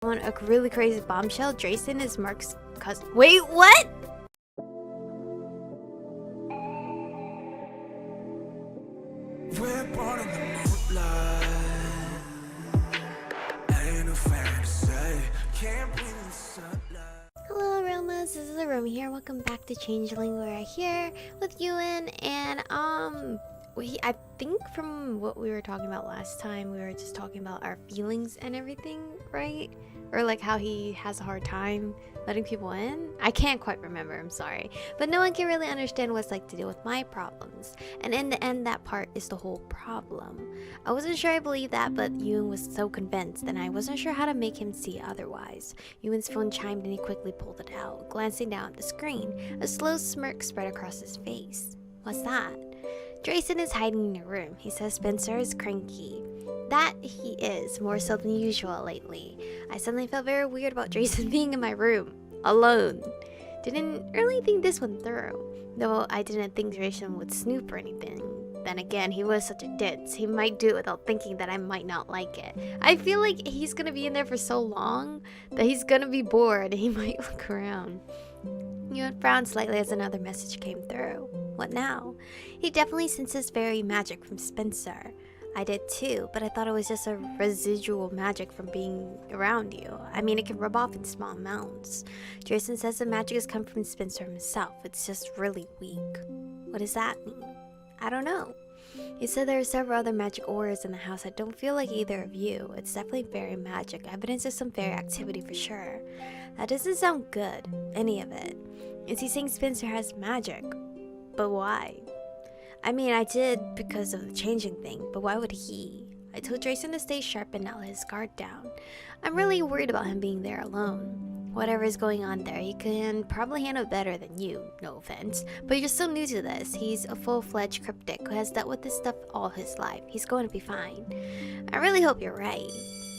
everyone a really crazy bombshell. Drayson is Mark's cousin. Wait, what? We're born in the moonlight. Ain't a fan to say. Can't breathe in the sunlight. Hello, Aromas. This is Aromie here. Welcome back to Changeling. We're here with Ewan, and I think from what we were talking about last time, we were just talking about our feelings and everything, right? Or like how he has a hard time letting people in. I can't quite remember, I'm sorry. But no one can really understand what it's like to deal with my problems. And in the end, that part is the whole problem. I wasn't sure I believed that, but Ewan was so convinced, and I wasn't sure how to make him see otherwise. Ewan's phone chimed and he quickly pulled it out. Glancing down at the screen, a slow smirk spread across his face. What's that? Drayson is hiding in a room. He says Spencer is cranky. That he is, more so than usual lately. I suddenly felt very weird about Drayson being in my room, alone. Didn't really think this one through, though I didn't think Drayson would snoop or anything. Then again, he was such a ditz. He might do it without thinking that I might not like it. I feel like he's gonna be in there for so long that he's gonna be bored and he might look around. Ewan frowned slightly as another message came through. What now? He definitely senses fairy magic from Spencer. I did too, but I thought it was just a residual magic from being around you. I mean, it can rub off in small amounts. Drayson says the magic has come from Spencer himself. It's just really weak. What does that mean? I don't know. He said there are several other magic auras in the house. I don't feel like either of you. It's definitely fairy magic. Evidence of some fairy activity for sure. That doesn't sound good, any of it. Is he saying Spencer has magic? But why? I mean, I did because of the changing thing, but why would he? I told Drayson to stay sharp and not let his guard down. I'm really worried about him being there alone. Whatever is going on there, he can probably handle it better than you, no offense. But you're still new to this. He's a full-fledged cryptic who has dealt with this stuff all his life. He's going to be fine. I really hope you're right.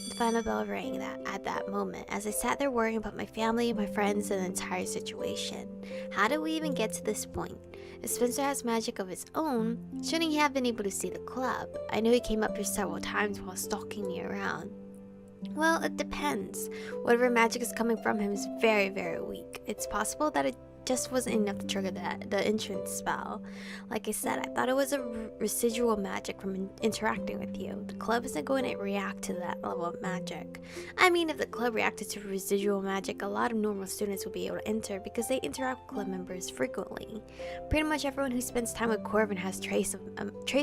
The final bell rang at that moment as I sat there worrying about my family, my friends, and the entire situation. How did we even get to this point? If Spencer has magic of his own, shouldn't he have been able to see the club? I knew he came up here several times while stalking me around. Well, it depends. Whatever magic is coming from him is very, very weak. It's possible that it just wasn't enough to trigger the entrance spell. Like I said, I thought it was a residual magic from interacting with you. The club isn't going to react to that level of magic. I mean, if the club reacted to residual magic, a lot of normal students would be able to enter because they interact with club members frequently. Pretty much everyone who spends time with Corvin has trace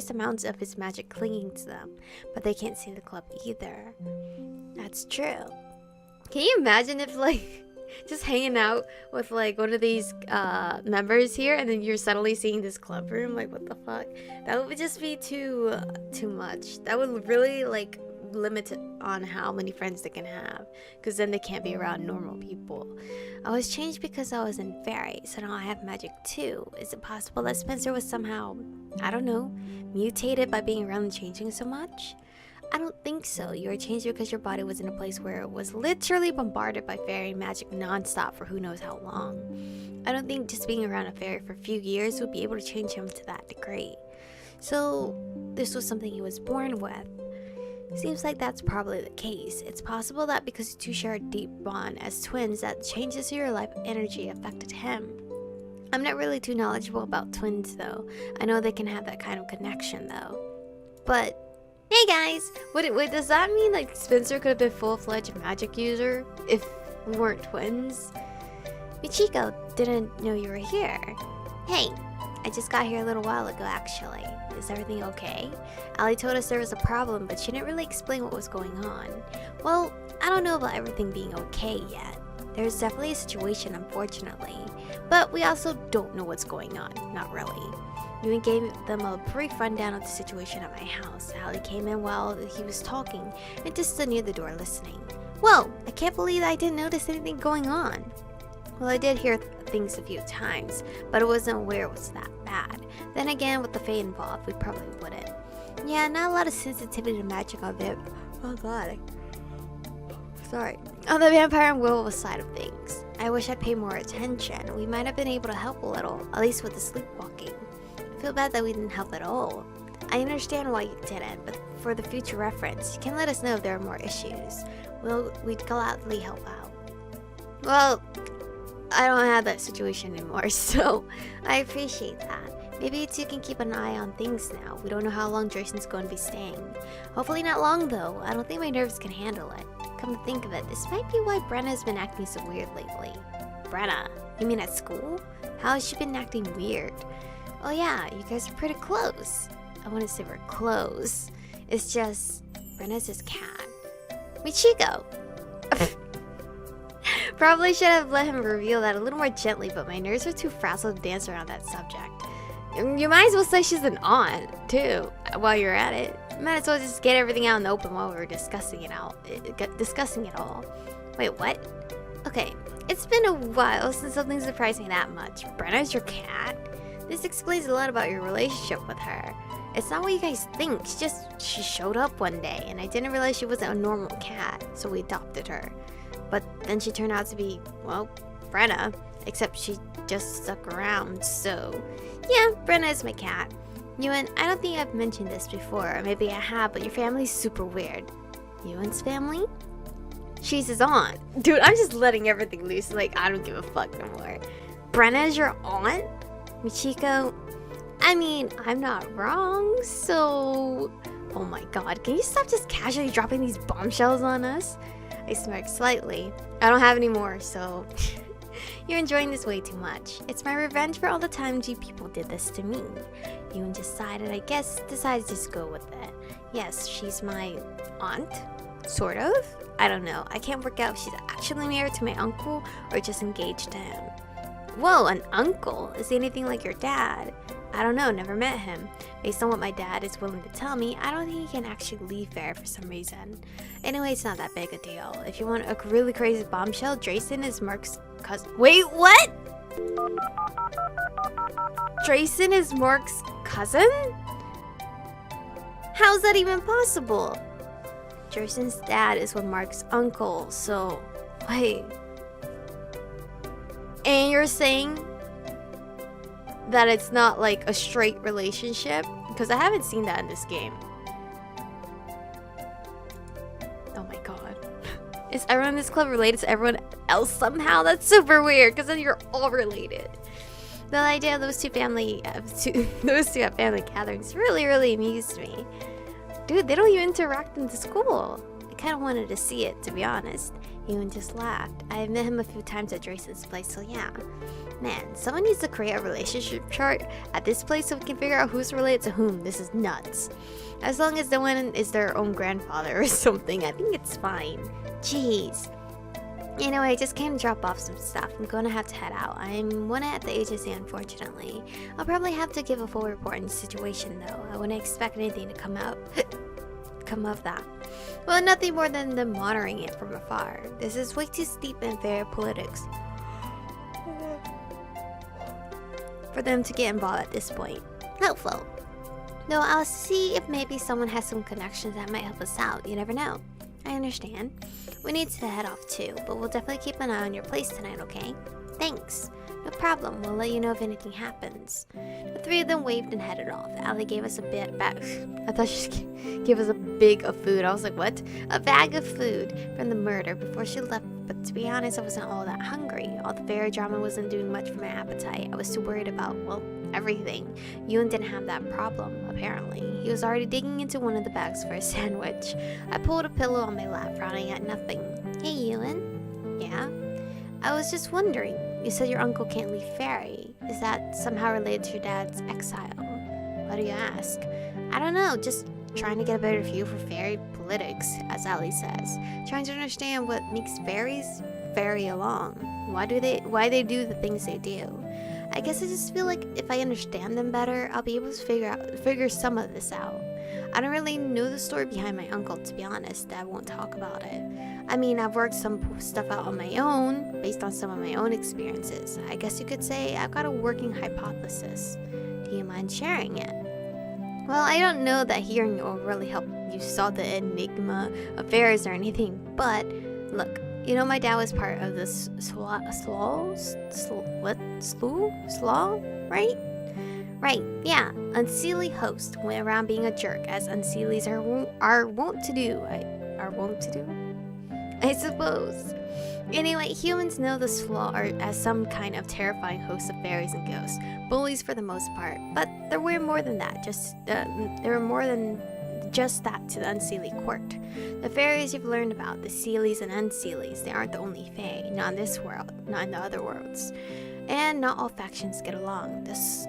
amounts of his magic clinging to them, but they can't see the club either. That's true. Can you imagine if, like, just hanging out with like one of these members here, and then you're suddenly seeing this club room? Like, what the fuck? That would just be too much. That would really like limit it on how many friends they can have, because then they can't be around normal people. I was changed because I was in fairy, so now I have magic too. Is it possible that Spencer was somehow, I don't know, mutated by being around the changing so much? I don't think so. You were changed because your body was in a place where it was literally bombarded by fairy magic non-stop for who knows how long. I don't think just being around a fairy for a few years would be able to change him to that degree. So this was something he was born with. Seems like that's probably the case. It's possible that because you two share a deep bond as twins, that changes in your life energy affected him. I'm not really too knowledgeable about twins though. I know they can have that kind of connection though. But hey guys! Wait, does that mean like Spencer could have been full-fledged magic user if we weren't twins? Michiko didn't know you were here. Hey, I just got here a little while ago actually. Is everything okay? Ali told us there was a problem, but she didn't really explain what was going on. Well, I don't know about everything being okay yet. There's definitely a situation, unfortunately. But we also don't know what's going on, not really. Ewan gave them a brief rundown of the situation at my house. Ali came in while he was talking and just stood near the door listening. Whoa, I can't believe I didn't notice anything going on. Well, I did hear things a few times, but I wasn't aware it was that bad. Then again, with the Fae involved, we probably wouldn't. Yeah, not a lot of sensitivity to magic on it. Oh god. Sorry. On the vampire and werewolf side of things, I wish I'd paid more attention. We might have been able to help a little, at least with the sleepwalking. I feel bad that we didn't help at all. I understand why you didn't, but for the future reference, you can let us know if there are more issues. we'd gladly help out. Well, I don't have that situation anymore, so I appreciate that. Maybe you two can keep an eye on things now. We don't know how long Jason's going to be staying. Hopefully not long, though. I don't think my nerves can handle it. Come to think of it, this might be why Brenna's been acting so weird lately. Brenna? You mean at school? How has she been acting weird? Oh yeah, you guys are pretty close. I want to say we're close. It's just, Brenna's his cat. Michiko! Probably should have let him reveal that a little more gently, but my nerves are too frazzled to dance around that subject. You might as well say she's an aunt, too, while you're at it. Might as well just get everything out in the open while we're discussing it all. Wait, what? Okay, it's been a while since something surprised me that much. Brenna's your cat? This explains a lot about your relationship with her. It's not what you guys think. She showed up one day, and I didn't realize she wasn't a normal cat, so we adopted her. But then she turned out to be, well, Brenna, except she just stuck around, so yeah, Brenna is my cat. Ewan, I don't think I've mentioned this before, or maybe I have, but your family's super weird. Ewan's family? She's his aunt. Dude, I'm just letting everything loose, like, I don't give a fuck no more. Brenna is your aunt? Michiko? I mean, I'm not wrong, so... Oh my god, can you stop just casually dropping these bombshells on us? I smirked slightly. I don't have any more, so... You're enjoying this way too much. It's my revenge for all the times you people did this to me. Ewan decided to just go with it. Yes, she's my aunt. Sort of? I don't know. I can't work out if she's actually married to my uncle or just engaged to him. Whoa, an uncle? Is he anything like your dad? I don't know, never met him. Based on what my dad is willing to tell me, I don't think he can actually leave there for some reason. Anyway, it's not that big a deal. If you want a really crazy bombshell, Drayson is Mark's cousin. Wait, what? Drayson is Mark's cousin? How's that even possible? Drayson's dad is Mark's uncle, so... Wait. And you're saying that it's not like a straight relationship? Because I haven't seen that in this game. Oh my god. Is everyone in this club related to everyone else somehow? That's super weird, because then you're all related. The idea of those two family gatherings really amused me. Dude, they don't even interact in the school. I kind of wanted to see it, to be honest. Ewan just laughed. I met him a few times at Drayson's place, so yeah. Man, someone needs to create a relationship chart at this place so we can figure out who's related to whom. This is nuts. As long as the one is their own grandfather or something, I think it's fine. Jeez. Anyway, I just came to drop off some stuff. I'm gonna have to head out. I'm one at the agency, unfortunately. I'll probably have to give a full report on the situation, though. I wouldn't expect anything to come of that. Well, nothing more than them monitoring it from afar. This is way too steep in fair politics for them to get involved at this point. Helpful. Though I'll see if maybe someone has some connections that might help us out. You never know. I understand. We need to head off too, but we'll definitely keep an eye on your place tonight, okay? Thanks. No problem. We'll let you know if anything happens. The three of them waved and headed off. Allie gave us a bit back. I thought she gave us a bag of food. I was like, what? A bag of food from the murder before she left. But to be honest, I wasn't all that hungry. All the fairy drama wasn't doing much for my appetite. I was too worried about, well, everything. Ewan didn't have that problem, apparently. He was already digging into one of the bags for a sandwich. I pulled a pillow on my lap, frowning at nothing. Hey, Ewan. Yeah? I was just wondering. You said your uncle can't leave Fairy. Is that somehow related to your dad's exile? Why do you ask? I don't know, just trying to get a better view for fairy politics, as Ali says. Trying to understand what makes fairies fairy along. Why they do the things they do. I guess I just feel like if I understand them better, I'll be able to figure some of this out. I don't really know the story behind my uncle, to be honest. I won't talk about it. I mean, I've worked some stuff out on my own, based on some of my own experiences. I guess you could say I've got a working hypothesis. Do you mind sharing it? Well, I don't know that hearing it will really help you solve the enigma of fairies or anything, but look, you know my dad was part of this slaw, right? Right, yeah. Unseelie host went around being a jerk, as unseelies are wont to do. I suppose. Anyway, humans know this flaw as some kind of terrifying host of fairies and ghosts, bullies for the most part. But there were more than that. There were more than just that to the Unseelie court. The fairies you've learned about, the Seelies and Unseelies, they aren't the only Fae. Not in this world, not in the other worlds. And not all factions get along. This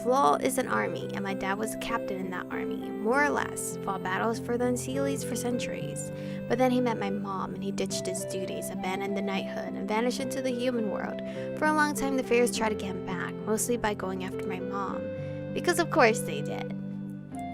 flaw is an army, and my dad was a captain in that army, more or less. Fought battles for the Unseelies for centuries. But then he met my mom, and he ditched his duties, abandoned the knighthood, and vanished into the human world. For a long time, the fairies tried to get him back, mostly by going after my mom. Because of course they did.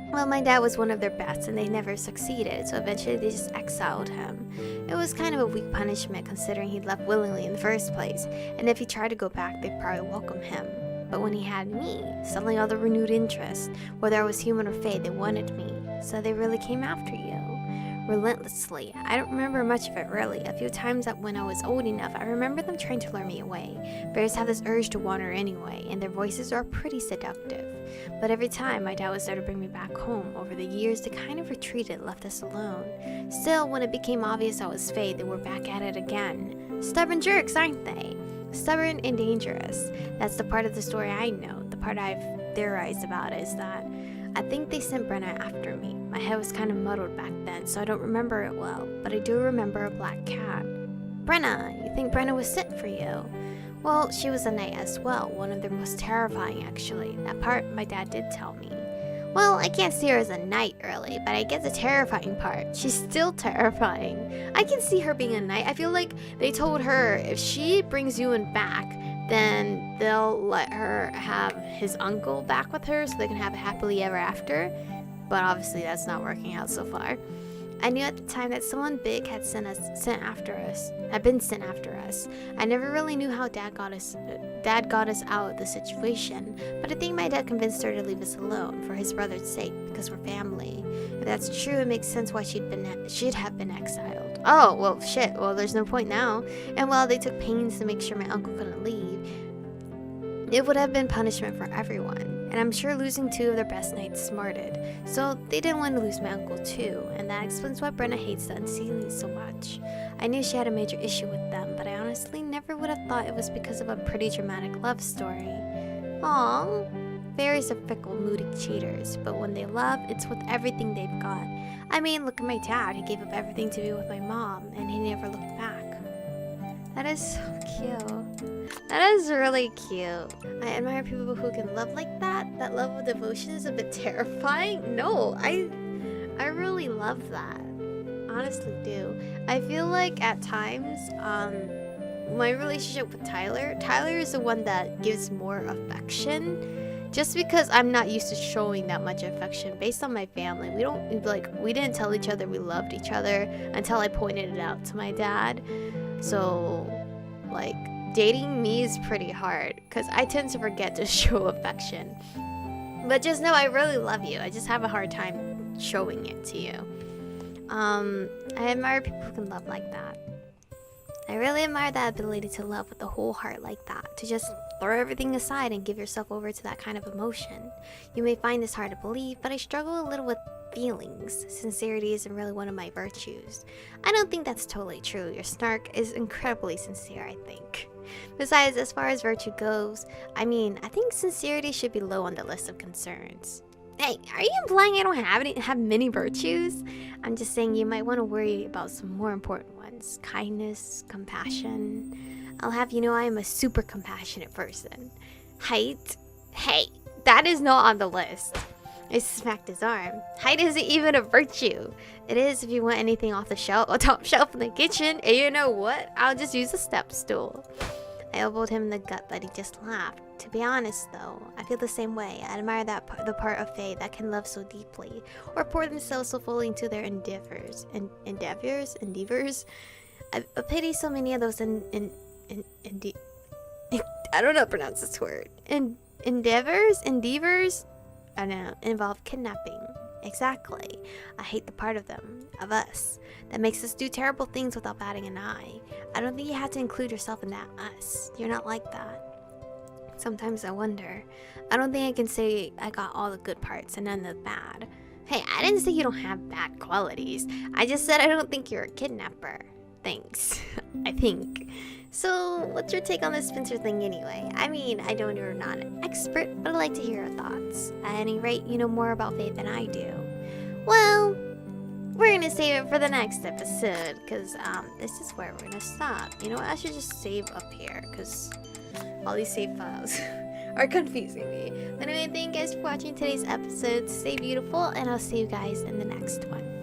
Well, my dad was one of their best, and they never succeeded, so eventually they just exiled him. It was kind of a weak punishment considering he'd left willingly in the first place, and if he tried to go back, they'd probably welcome him. But when he had me, suddenly all the renewed interest, whether I was human or fae, they wanted me, so they really came after you. Relentlessly. I don't remember much of it really. A few times that when I was old enough, I remember them trying to lure me away. Bears have this urge to wander anyway, and their voices are pretty seductive. But every time my dad was there to bring me back home, over the years they kind of retreated, left us alone. Still, when it became obvious I was fae, they were back at it again. Stubborn jerks, aren't they? Stubborn and dangerous. That's the part of the story I know. The part I've theorized about is that I think they sent Brenna after me. My head was kind of muddled back then, so I don't remember it well, but I do remember a black cat. Brenna, you think Brenna was sent for you? Well, she was a knight as well, one of their most terrifying actually. That part my dad did tell me. Well, I can't see her as a knight really, but I get the terrifying part. She's still terrifying. I can see her being a knight. I feel like they told her if she brings Ewan back, then they'll let her have his uncle back with her so they can have a happily ever after. But obviously that's not working out so far. I knew at the time that someone big had been sent after us. I never really knew how Dad got us out of the situation, but I think my dad convinced her to leave us alone for his brother's sake, because we're family. If that's true, it makes sense why she'd have been exiled. Oh, well, shit. Well, there's no point now. And while they took pains to make sure my uncle couldn't leave, it would have been punishment for everyone. And I'm sure losing two of their best knights smarted. So they didn't want to lose my uncle too, and that explains why Brenna hates the Unseelies so much. I knew she had a major issue with them, but I honestly never would have thought it was because of a pretty dramatic love story. Aww. Fairies are fickle, moody cheaters, but when they love, it's with everything they've got. I mean, look at my dad. He gave up everything to be with my mom, and he never looked back. That is so cute. That is really cute. I admire people who can love like that. That level of devotion is a bit terrifying. No, I really love that. Honestly do. I feel like at times, my relationship with Tyler is the one that gives more affection. Just because I'm not used to showing that much affection based on my family. We didn't tell each other we loved each other until I pointed it out to my dad. So, like, dating me is pretty hard because I tend to forget to show affection. But just know I really love you. I just have a hard time showing it to you. I admire people who can love like that. I really admire that ability to love with the whole heart like that. To just throw everything aside and give yourself over to that kind of emotion. You may find this hard to believe, but I struggle a little with feelings. Sincerity isn't really one of my virtues. I don't think that's totally true. Your snark is incredibly sincere, I think. Besides, as far as virtue goes, I think sincerity should be low on the list of concerns. Hey, are you implying I don't have many virtues? I'm just saying you might want to worry about some more important ones. Kindness, compassion. I'll have you know I am a super compassionate person. Height? Hey, that is not on the list. I smacked his arm. Height isn't even a virtue. It is if you want anything off the shelf, or top shelf in the kitchen, and you know what? I'll just use a step stool. I elbowed him in the gut, but he just laughed. To be honest, though, I feel the same way. I admire the part of Fae that can love so deeply, or pour themselves so fully into their endeavors. I pity so many of those I don't know how to pronounce this word. Endeavors? I don't know, involve kidnapping. Exactly. I hate the part of us, that makes us do terrible things without batting an eye. I don't think you have to include yourself in that us. You're not like that. Sometimes I wonder. I don't think I can say I got all the good parts and none of the bad. Hey, I didn't say you don't have bad qualities. I just said I don't think you're a kidnapper. things. I think. So, what's your take on this Spencer thing anyway? I mean, I know you're not an expert, but I'd like to hear your thoughts. At any rate, you know more about Faith than I do. Well, we're gonna save it for the next episode, because this is where we're gonna stop. You know what? I should just save up here, because all these save files are confusing me. Anyway, thank you guys for watching today's episode. Stay beautiful, and I'll see you guys in the next one.